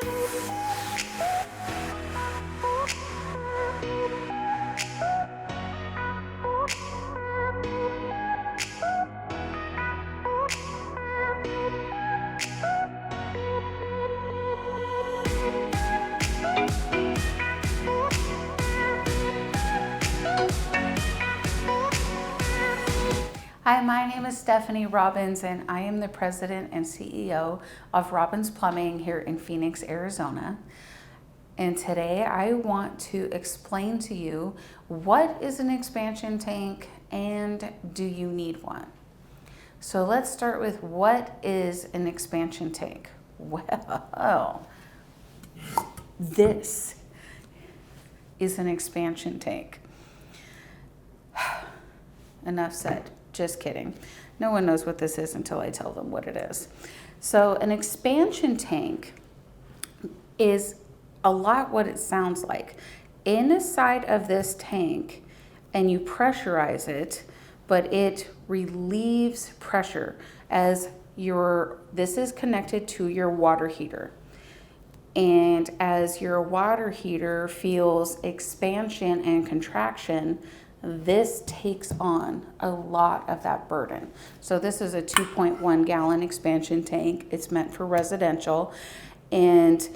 Hi, my name is Stephanie Robbins, and I am the president and CEO of Robbins Plumbing here in Phoenix, Arizona. And today I want to explain to you what is an expansion tank and do you need one? So let's start with what is an expansion tank? Well, this is an expansion tank. Enough said. Just kidding. No one knows what this is until I tell them what it is. So an expansion tank is a lot what it sounds like. Inside of this tank, and you pressurize it, but it relieves pressure as this is connected to your water heater. And as your water heater feels expansion and contraction, this takes on a lot of that burden. So this is a 2.1 gallon expansion tank. It's meant for residential, and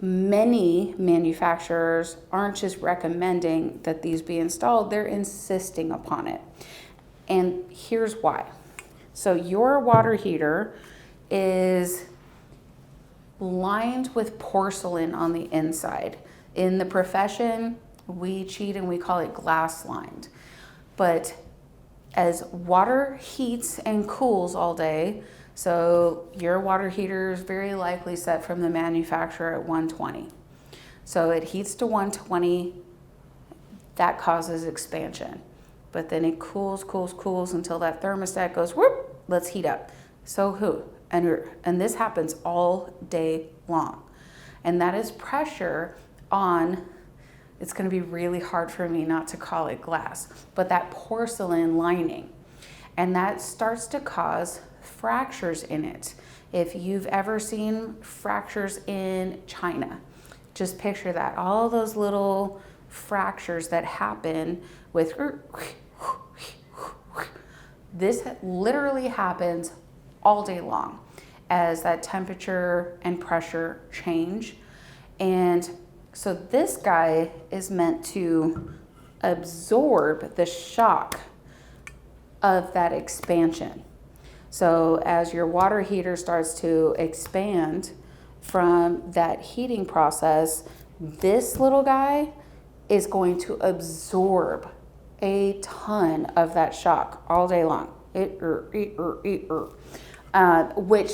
many manufacturers aren't just recommending that these be installed, they're insisting upon it. And here's why. So your water heater is lined with porcelain on the inside. In the profession, we cheat and we call it glass lined. But as water heats and cools all day, so your water heater is very likely set from the manufacturer at 120. So it heats to 120, that causes expansion. But then it cools until that thermostat goes, whoop, let's heat up. And this happens all day long. And that is pressure on, it's going to be really hard for me not to call it glass, but that porcelain lining. And that starts to cause fractures in it. If you've ever seen fractures in China, just picture that. All those little fractures that happen with, this literally happens all day long as that temperature and pressure change. And so this guy is meant to absorb the shock of that expansion. So as your water heater starts to expand from that heating process, this little guy is going to absorb a ton of that shock all day long, which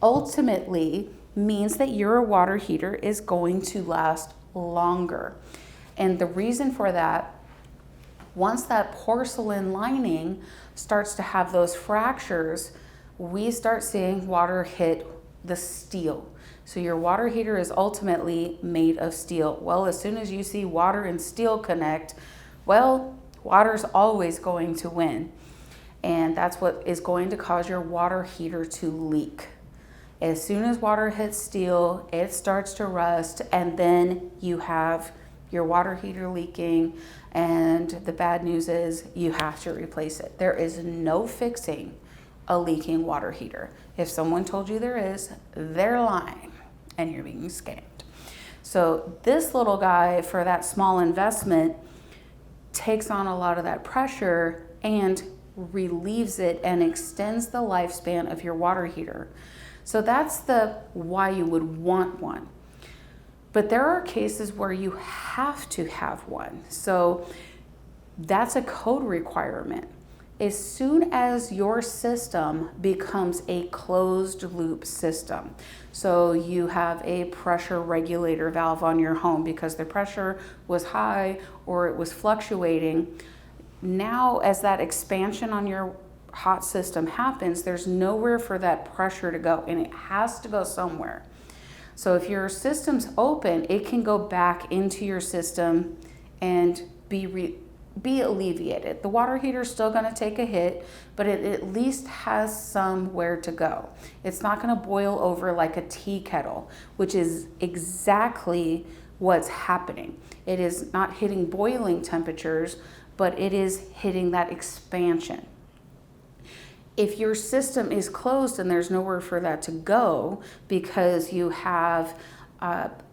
ultimately means that your water heater is going to last longer. And the reason for that, once that porcelain lining starts to have those fractures, we start seeing water hit the steel. So your water heater is ultimately made of steel. Well, as soon as you see water and steel connect, well, water's always going to win. And that's what is going to cause your water heater to leak. As soon as water hits steel, it starts to rust, and then you have your water heater leaking, and the bad news is you have to replace it. There is no fixing a leaking water heater. If someone told you there is, they're lying, and you're being scammed. So this little guy, for that small investment, takes on a lot of that pressure and relieves it and extends the lifespan of your water heater. So that's the why you would want one. But there are cases where you have to have one. So that's a code requirement. As soon as your system becomes a closed loop system, so you have a pressure regulator valve on your home because the pressure was high or it was fluctuating, now as that expansion on your hot system happens, there's nowhere for that pressure to go, and it has to go somewhere. So if your system's open, it can go back into your system and be be alleviated. The water heater is still going to take a hit, but it at least has somewhere to go. It's not going to boil over like a tea kettle, which is exactly what's happening. It is not hitting boiling temperatures, but it is hitting that expansion. If your system is closed and there's nowhere for that to go because you have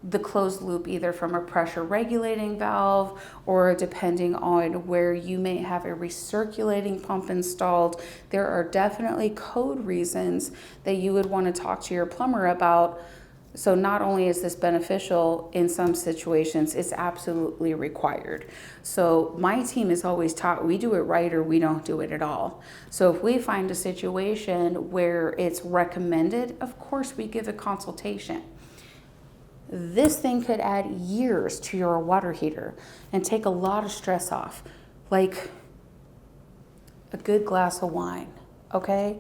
the closed loop either from a pressure regulating valve or depending on where you may have a recirculating pump installed, there are definitely code reasons that you would want to talk to your plumber about. So not only is this beneficial in some situations, it's absolutely required. So my team is always taught we do it right or we don't do it at all. So if we find a situation where it's recommended, of course we give a consultation. This thing could add years to your water heater and take a lot of stress off, like a good glass of wine, okay?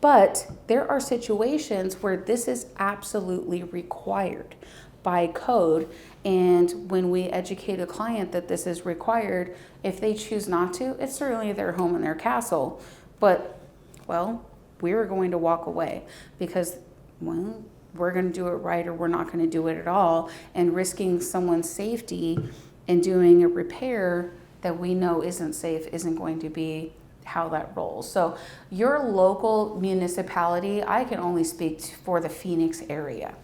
But there are situations where this is absolutely required by code. And when we educate a client that this is required, if they choose not to, it's certainly their home and their castle. But, well, we're going to walk away because, well, we're going to do it right or we're not going to do it at all. And risking someone's safety and doing a repair that we know isn't safe isn't going to be how that rolls. So your local municipality, I can only speak for the Phoenix area.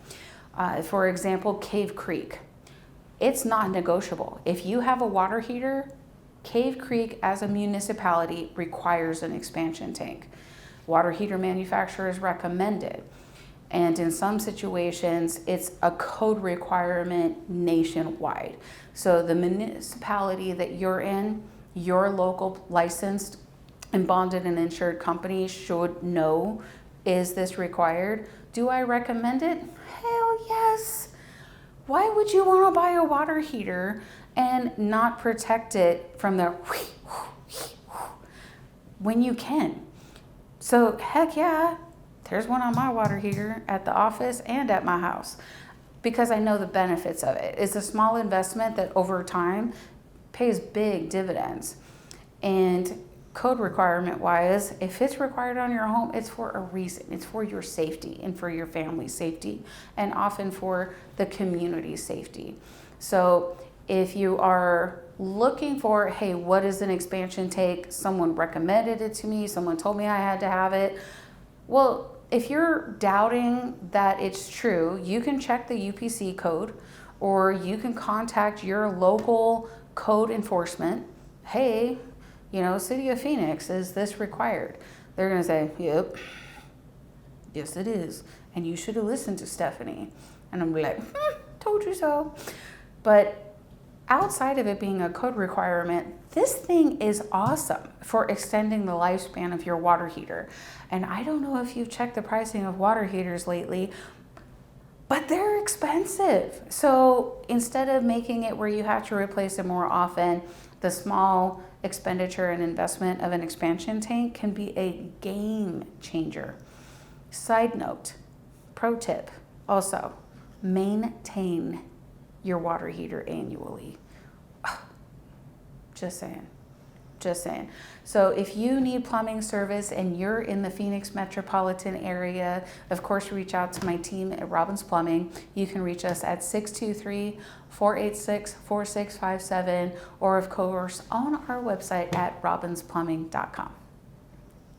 For example, Cave Creek, it's not negotiable. If you have a water heater, Cave Creek as a municipality requires an expansion tank. Water heater manufacturers recommend it. And in some situations, it's a code requirement nationwide. So the municipality that you're in, your local licensed and bonded and insured company should know, is this required? Do I recommend it? Hell yes. Why would you want to buy a water heater and not protect it from the when you can? So heck yeah, there's one on my water heater at the office and at my house because I know the benefits of it. It's a small investment that over time pays big dividends. And code requirement wise, if it's required on your home, it's for a reason. It's for your safety and for your family's safety and often for the community's safety. So if you are looking for, hey, what is an expansion tank? Someone recommended it to me. Someone told me I had to have it. Well, if you're doubting that it's true, you can check the UPC code or you can contact your local code enforcement. Hey, you know, City of Phoenix, is this required? They're going to say, yep, yes it is. And you should have listened to Stephanie. And I'm like, told you so. But outside of it being a code requirement, this thing is awesome for extending the lifespan of your water heater. And I don't know if you've checked the pricing of water heaters lately, but they're expensive. So instead of making it where you have to replace it more often, the small expenditure and investment of an expansion tank can be a game changer. Side note, pro tip, also, maintain your water heater annually. Just saying. So if you need plumbing service and you're in the Phoenix metropolitan area, of course, reach out to my team at Robbins Plumbing. You can reach us at 623-486-4657 or of course on our website at robbinsplumbing.com.